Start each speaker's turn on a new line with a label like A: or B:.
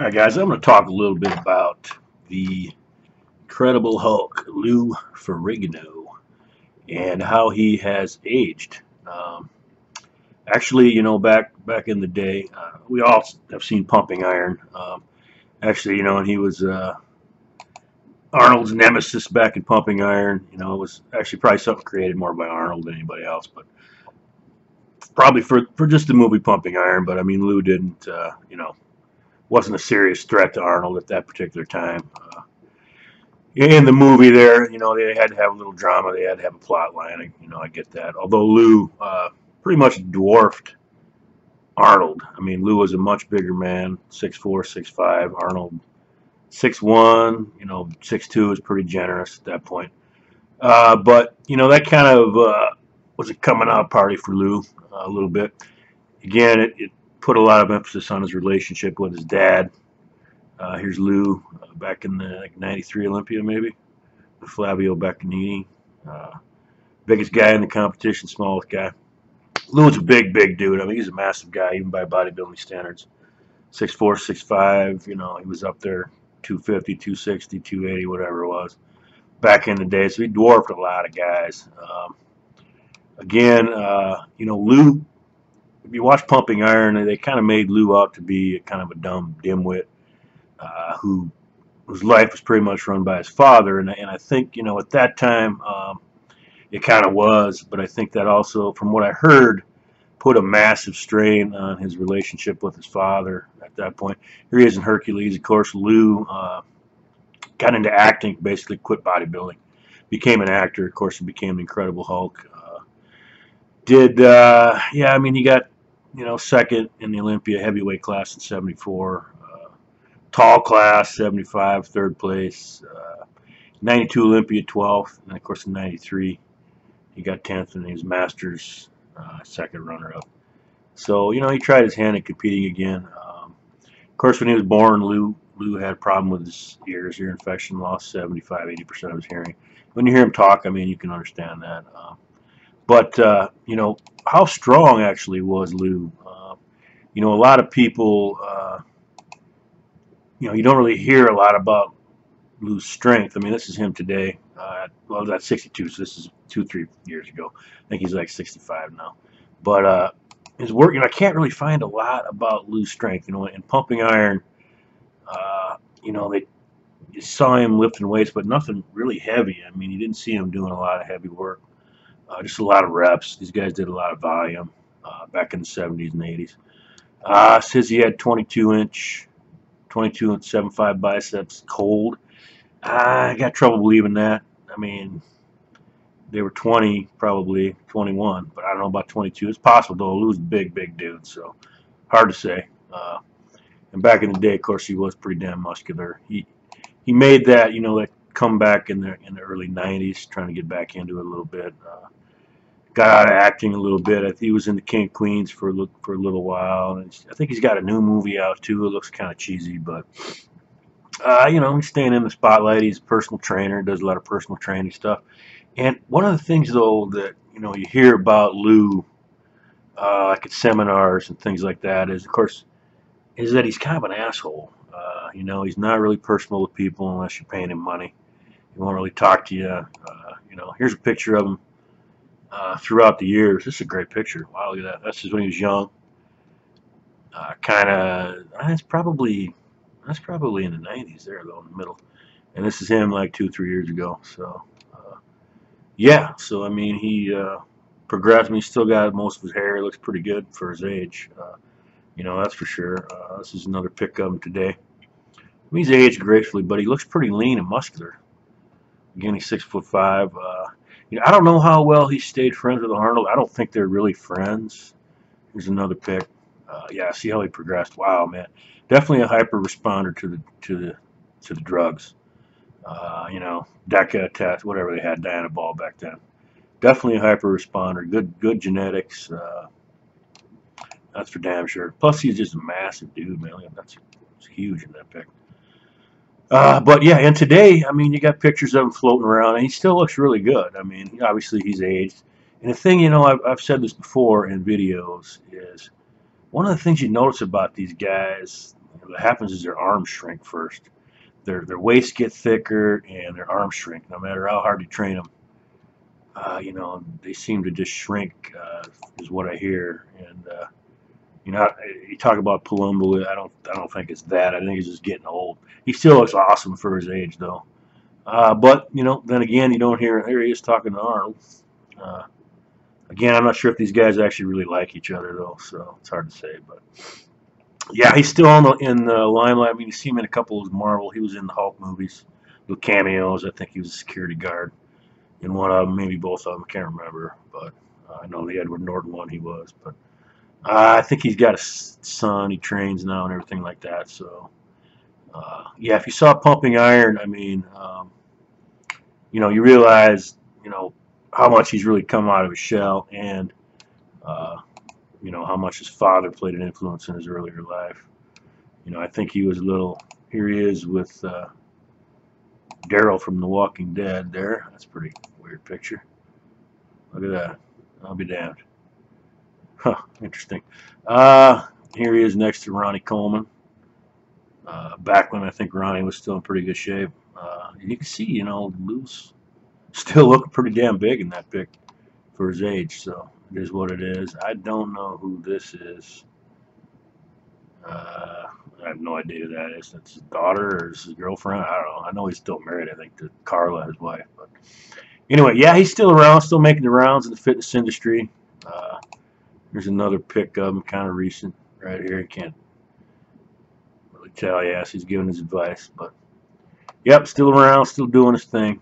A: Alright guys, I'm going to talk a little bit about the Incredible Hulk, Lou Ferrigno, and how he has aged. Actually, back in the day, we all have seen Pumping Iron. Actually, and he was Arnold's nemesis back in Pumping Iron. It was actually probably something created more by Arnold than anybody else, but probably for just the movie Pumping Iron. But I mean, Lou didn't, wasn't a serious threat to Arnold at that particular time. In the movie there, they had to have a little drama. They had to have a plot line. I get that. Although Lou pretty much dwarfed Arnold. I mean, Lou was a much bigger man, 6'4", 6'5". Arnold, 6'1", 6'2" is pretty generous at that point. But, that kind of was a coming out party for Lou a little bit. Again, it put a lot of emphasis on his relationship with his dad. Here's Lou back in the '93 Olympia, maybe, with Flavio Beccanini. Biggest guy in the competition, smallest guy. Lou was a big dude. I mean, he's a massive guy, even by bodybuilding standards. 6'4", 6'5". He was up there, 250, 260, 280, whatever it was, back in the day. So he dwarfed a lot of guys. Again, Lou, if you watch Pumping Iron, they kind of made Lou out to be kind of a dumb dimwit whose life was pretty much run by his father. And I think, at that time, it kind of was. But I think that also, from what I heard, put a massive strain on his relationship with his father at that point. Here he is in Hercules. Of course, Lou got into acting, basically quit bodybuilding, became an actor. Of course, he became the Incredible Hulk. Yeah, I mean, he got, second in the Olympia heavyweight class in '74. Tall class, 75, third place. 92 Olympia, 12th. And, of course, in '93, he got 10th in his Masters, second runner-up. So, he tried his hand at competing again. Of course, when he was born, Lou had a problem with his ears, ear infection, lost 75, 80% of his hearing. When you hear him talk, I mean, you can understand that. But, how strong actually was Lou? A lot of people, you don't really hear a lot about Lou's strength. I mean, this is him today. Well, that's 62, so this is 2-3 years ago. I think he's like 65 now. But his work, I can't really find a lot about Lou's strength. In Pumping Iron, they you saw him lifting weights, but nothing really heavy. I mean, you didn't see him doing a lot of heavy work. Just a lot of reps. These guys did a lot of volume back in the '70s and '80s. Says he had 22-inch 7.5 biceps cold. I got trouble believing that. I mean, they were 20, probably 21, but I don't know about 22. It's possible though. Lou's a big dude, so hard to say. And back in the day, of course, he was pretty damn muscular. He made that that comeback in the early '90s, trying to get back into it a little bit. Got out of acting a little bit. He was in the King of Queens for a little while. And I think he's got a new movie out too. It looks kind of cheesy, but he's staying in the spotlight. He's a personal trainer, does a lot of personal training stuff. And one of the things though that you hear about Lou, like at seminars and things like that, is of course is that he's kind of an asshole. He's not really personal with people unless you're paying him money. He won't really talk to you. Here's a picture of him throughout the years. This is a great picture. Wow, look at that. That's just when he was young. That's probably in the '90s there, though, in the middle. And this is him like 2-3 years ago. So, yeah. So, I mean, he progressed. I mean, he's still got most of his hair. He looks pretty good for his age. That's for sure. This is another pic of him today. I mean, he's aged gracefully, but he looks pretty lean and muscular. Again, he's 6'5". I don't know how well he stayed friends with Arnold. I don't think they're really friends. Here's another pic. Yeah, see how he progressed. Wow, man, definitely a hyper responder to the drugs. DECA test, whatever they had, Dianabol back then. Definitely a hyper responder. Good genetics. That's for damn sure. Plus, he's just a massive dude, man. That's huge in that pic. But yeah, and today, I mean, you got pictures of him floating around, and he still looks really good. I mean, obviously he's aged. And the thing, I've said this before in videos, is one of the things you notice about these guys, what happens is their arms shrink first. Their waists get thicker and their arms shrink. No matter how hard you train them, they seem to just shrink, is what I hear. And you talk about Palumbo. I don't think it's that. I think he's just getting old. He still looks awesome for his age, though. But then again, you don't hear. Here he is talking to Arnold. Uh, Again, I'm not sure if these guys actually really like each other, though, so it's hard to say. But yeah, he's still in the limelight. I mean, you see him in a couple of Marvel. He was in the Hulk movies, with cameos. I think he was a security guard in one of them, maybe both of them. I can't remember, but I know the Edward Norton one he was. But I think he's got a son. He trains now and everything like that. So yeah, if you saw Pumping Iron, I mean, you realize, how much he's really come out of his shell, and uh, how much his father played an influence in his earlier life. I think he was a little. Here he is with Daryl from The Walking Dead. There, that's a pretty weird picture. Look at that. I'll be damned. Huh, interesting. Here he is next to Ronnie Coleman. Back when I think Ronnie was still in pretty good shape. You can see, Lou's still looking pretty damn big in that pic for his age. So it is what it is. I don't know who this is. I have no idea who that is. That's his daughter or his girlfriend. I don't know. I know he's still married, I think, to Carla, his wife. But anyway, yeah, he's still around, still making the rounds in the fitness industry. Here's another pic of him, kind of recent, right here. You can't really tell. Yes, he's giving his advice. But, yep, still around, still doing his thing.